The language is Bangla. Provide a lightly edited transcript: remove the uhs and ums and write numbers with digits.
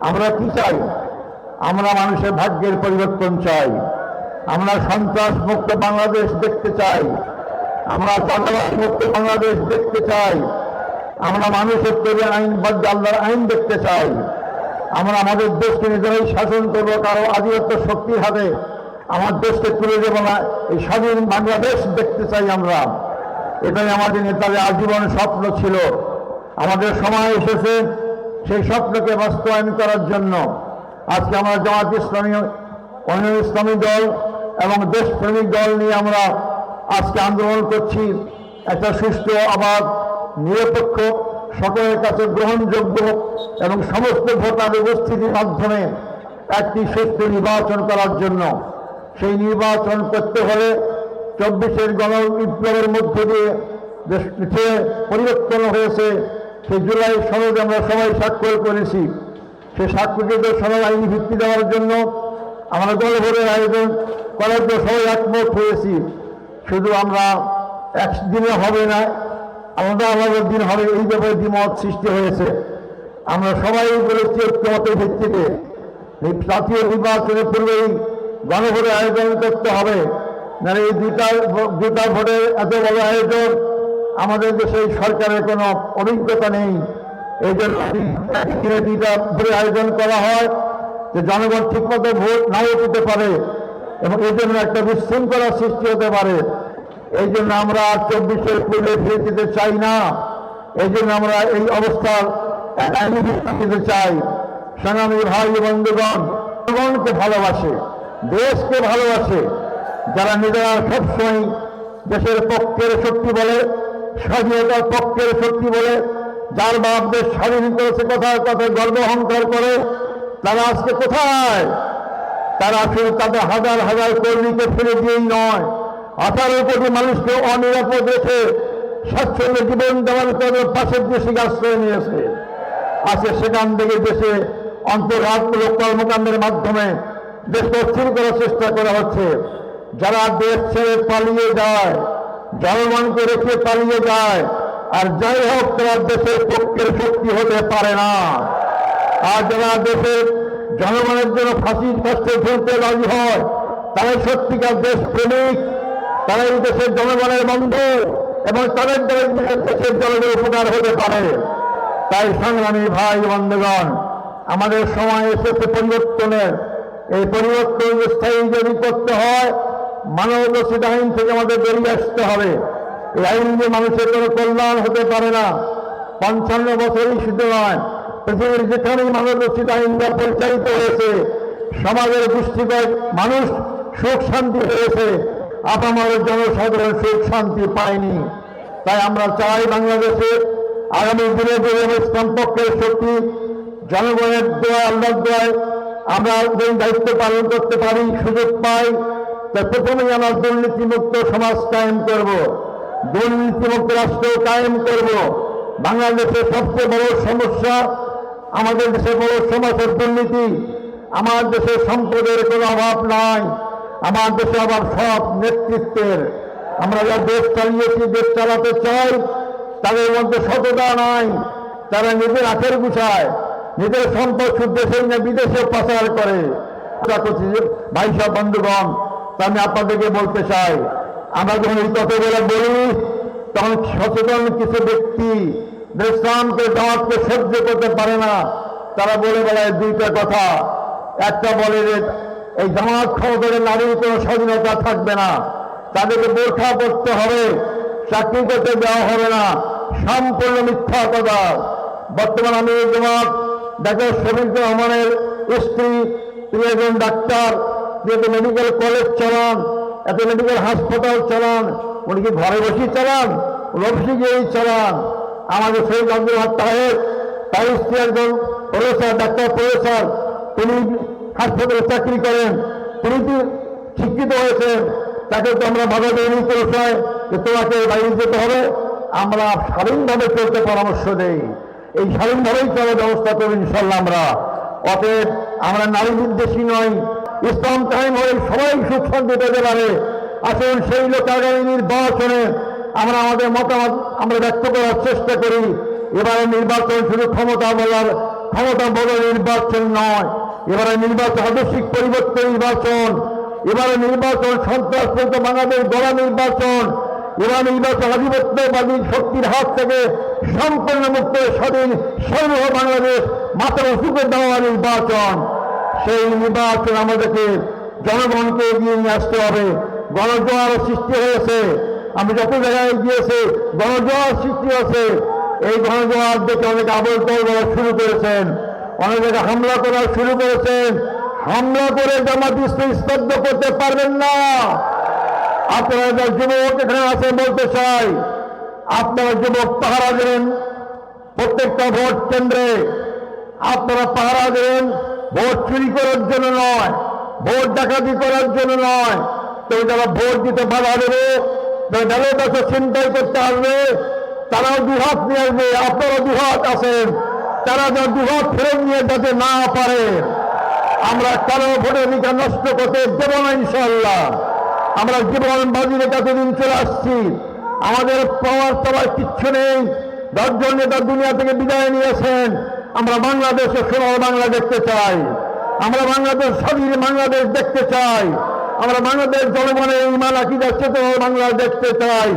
আমরা কি চাই? আমরা মানুষের ভাগ্যের পরিবর্তন চাই। আমরা সন্ত্রাস মুক্ত বাংলাদেশ দেখতে চাই। আমরা চাঁদাবাজ মুক্ত বাংলাদেশ দেখতে চাই। আমরা মানুষের তৈরি আইনবদ্ধ আল্লাহর আইন দেখতে চাই। আমরা আমাদের দেশকে নিজেরাই শাসন করবো, কারো আধিপত্য শক্তির হাতে আমার দেশকে তুলে দেব না, এই স্বাধীন বাংলাদেশ দেখতে চাই আমরা। এটাই আমাদের নেতাদের আজীবন স্বপ্ন ছিল। আমাদের সময় এসেছে সেই স্বপ্নকে বাস্তবায়ন করার জন্য। আজকে আমরা জামাত ইসলামী, অন্য ইসলামী দল এবং দেশপ্রেমিক দল নিয়ে আমরা আজকে আন্দোলন করছি। একটা সুষ্ঠু, অবাধ, নিরপেক্ষ, সকলের কাছে গ্রহণযোগ্য এবং সমস্ত ভোটার উপস্থিতির মাধ্যমে একটি সুষ্ঠু নির্বাচন করার জন্য। সেই নির্বাচন করতে হলে 24-এর গণবিপ্লবের মধ্য দিয়ে দেশে পরিবর্তন হয়েছে। সেই জুলাই সনদে আমরা সবাই স্বাক্ষর করেছি। সেই স্বাক্ষরিত সনদ আইনি ভিত্তি দেওয়ার জন্য আমরা গণভোটের আয়োজন করার জন্য সবাই একমত হয়েছি। শুধু আমরা একদিনে হবে না, আমাদের দিন হবে, এই ব্যাপারে দ্বিমত সৃষ্টি হয়েছে। আমরা সবাই বলেছি ঐক্যমতের ভিত্তিতে জাতীয় নির্বাচনের পূর্বেই গণভোটের আয়োজন করতে হবে। না এই দুটা ভোটের এত বড় আয়োজন আমাদের দেশে সরকারের কোনো অভিজ্ঞতা নেই। এই জন্য দুইটা ভোটের আয়োজন করা হয় যে জনগণ ঠিকমতো ভোট নাও দিতে পারে এবং এই জন্য একটা বিশৃঙ্খলার সৃষ্টি হতে পারে। এই জন্য আমরা 24-এর পূর্বে ফিরে যেতে চাই না। এই জন্য আমরা এই অবস্থার দিতে চাই। সংগ্রামী ভাই বন্ধুগণ, জনগণকে ভালোবাসে, দেশকে ভালোবাসে, যারা নিজেরা সবসময় দেশের পক্ষের শক্তি বলে, স্বাধীনতার পক্ষের শক্তি বলে, যার বাপ দেশ স্বাধীন করেছে কথায় কথায় গর্ব অহংকার করে, তারা আজকে কোথায়? তারা শুধু তাদের হাজার হাজার কর্মীকে ফেলে দিয়েই নয়, 18 কোটি মানুষকে অনিরাপদ রেখে স্বচ্ছন্দ জীবন দেওয়ার করে পাশের দেশে আশ্রয় নিয়েছে। আজকে সেখান থেকে দেশে অন্তর্ঘাতমূলক কর্মকাণ্ডের মাধ্যমে দেশকে অস্থির করার চেষ্টা করা হচ্ছে। যারা দেশ ছেড়ে পালিয়ে যায়, জনগণকে রেখে পালিয়ে যায়, আর যাই হোক তারা দেশের পক্ষের শক্তি হতে পারে না। আর যারা দেশের জনগণের জন্য ফাঁসির কষ্টে ঝুলতে রাজি হয়, তারাই সত্যিকার দেশপ্রেমিক, তারাই দেশের জনগণের বন্ধু এবং তাদের দ্বারা দেশের জনগণের উপকার হতে পারে। তাই সংগ্রামী ভাই বন্ধুগণ, আমাদের সময় এসেছে পরিবর্তনের। এই পরিবর্তন স্থায়ী যদি করতে হয়, মানবরচিত আইন থেকে আমাদের বেরিয়ে আসতে হবে। এই আইন দিয়ে মানুষের কোনো কল্যাণ হতে পারে না। 55 বছরই শুধু নয়, পৃথিবীর যেখানেই মানবরচিত আইন পরিচালিত হয়েছে, সমাজের দৃষ্টিকোণ মানুষ সুখ শান্তি পেয়েছে, আপামর জনসাধারণ সুখ শান্তি পায়নি। তাই আমরা চাই বাংলাদেশে আগামী দিনে ইসলাম পক্ষের শক্তি, জনগণের দোয়া, আল্লাহর দোয়ায় আমরা এই দায়িত্ব পালন করতে পারি, সুযোগ পাই। তাই প্রথমেই আমরা দুর্নীতিমুক্ত সমাজ কায়েম করব, দুর্নীতিমুক্ত রাষ্ট্র কায়েম করব। বাংলাদেশের সবচেয়ে বড় সমস্যা, আমাদের দেশের বড় সমস্যার দুর্নীতি। আমার দেশের সম্পদের কোনো অভাব নাই, আমার দেশে অভাব সব নেতৃত্বের। আমরা যারা দেশ চালিয়েছি, দেশ চালাতে চাই, তাদের মধ্যে সততা নাই। তারা নিজের আখের গুছায়, নিজের সম্পদ দেশের না বিদেশে পাচার করে। ভাই সব বন্ধুগণ, আমি আপনাদেরকে বলতে চাই, আমরা যখন এই কথাগুলো বলি, তখন সচেতন কিছু ব্যক্তি ইসলামকে জামাতকে সহ্য করতে পারে না। তারা বলে বেড়ায় দুইটা কথা। একটা বলে যে এই জামাত ক্ষমতাকে নারীর কোনো স্বাধীনতা থাকবে না, তাদেরকে বোরখা পড়তে হবে, চাকরি করতে দেওয়া হবে না। সম্পূর্ণ মিথ্যা কথা। বর্তমান আমি জামাত ডাক্তার শফিকুর রহমানের স্ত্রী, তিনি একজন ডাক্তার, যেহেতু মেডিকেল কলেজ চালান, এত মেডিকেল হাসপাতাল চালান, উনি কি ঘরে বসেই চালান? অফিসে গিয়েই চালান। আমাদের শহীদ আব্দুল হক তাহের, তার স্ত্রী একজন প্রফেসর, ডাক্তার প্রফেসর, তিনি হাসপাতালে চাকরি করেন, তিনি শিক্ষিত হয়েছেন। তাকে তো আমরা বাধা দেয়নি প্রশ্রয় যে তোমাকে বাইরে যেতে হবে। আমরা স্বাধীনভাবে চলতে পরামর্শ দেই, এই স্বাধীনভাবেই চলার ব্যবস্থা করবো ইনশাল্লাহ আমরা। অতএব আমরা নারী বিদ্বেষী নই, ইসলাম কায়েম হয়ে সবাই সুখ শান্তি পেতে পারে। আসুন সেই লোক আগামী নির্বাচনে আমরা আমাদের মতামত আমরা ব্যক্ত করার চেষ্টা করি। এবারে নির্বাচন শুধু ক্ষমতা বলার ক্ষমতা বদল নির্বাচন নয়, এবারে নির্বাচন আদর্শিক পরিবর্তন নির্বাচন, এবারে নির্বাচন সন্ত্রাসমুক্ত বাংলাদেশ গড়া নির্বাচন, এবার নির্বাচন আধিপত্যবাদী শক্তির হাত থেকে সম্পূর্ণ মুক্ত স্বাধীন সর্ব বাংলাদেশ মাথা উঁচুকে দেওয়া নির্বাচন। সেই নির্বাচন আমাদেরকে জনগণকে এগিয়ে নিয়ে আসতে হবে। গণজোয়ার সৃষ্টি হয়েছে, আমি যত জায়গায় গিয়েছি গণজোয়ার সৃষ্টি হয়েছে। এই গণজোয়ার দেখে অনেকে আবল তল করা শুরু করেছেন, অনেক জায়গায় হামলা করা শুরু করেছেন। হামলা করে জামাত ইসলামী স্তব্ধ করতে পারবেন না। আপনারা যা যুবক এখানে আছে বলতে চাই, আপনারা যুবক পাহারা দেন প্রত্যেকটা ভোট কেন্দ্রে। আপনারা পাহারা দেন ভোট চুরি করার জন্য নয়, ভোট ডাকাতি করার জন্য নয়। তো যারা ভোট দিতে বাধা দেবে, যাদের কাছে চিন্তাই করতে আসবে, তারাও দুহাত নিয়ে আসবে। আপনারা দুহাত আছেন, তারা যা দুহাত ফেরত নিয়ে যেতে না পারে। আমরা কারো ভোটের অধিকার নষ্ট করতে দেব না ইনশাআল্লাহ। আমরা জীবন বাজি রেখে এতদিন চলে আসছি, আমাদের পাওয়ার পাওয়ার কিচ্ছু নেই। 10 জন নেতা দুনিয়া থেকে বিদায় নিয়েছেন। আমরা বাংলাদেশে সোনার বাংলা দেখতে চাই, আমরা বাংলাদেশ স্বাধীন বাংলাদেশ দেখতে চাই, আমরা বাংলাদেশ জনগণের ইমান আকিদার চেতনার বাংলা দেখতে চাই।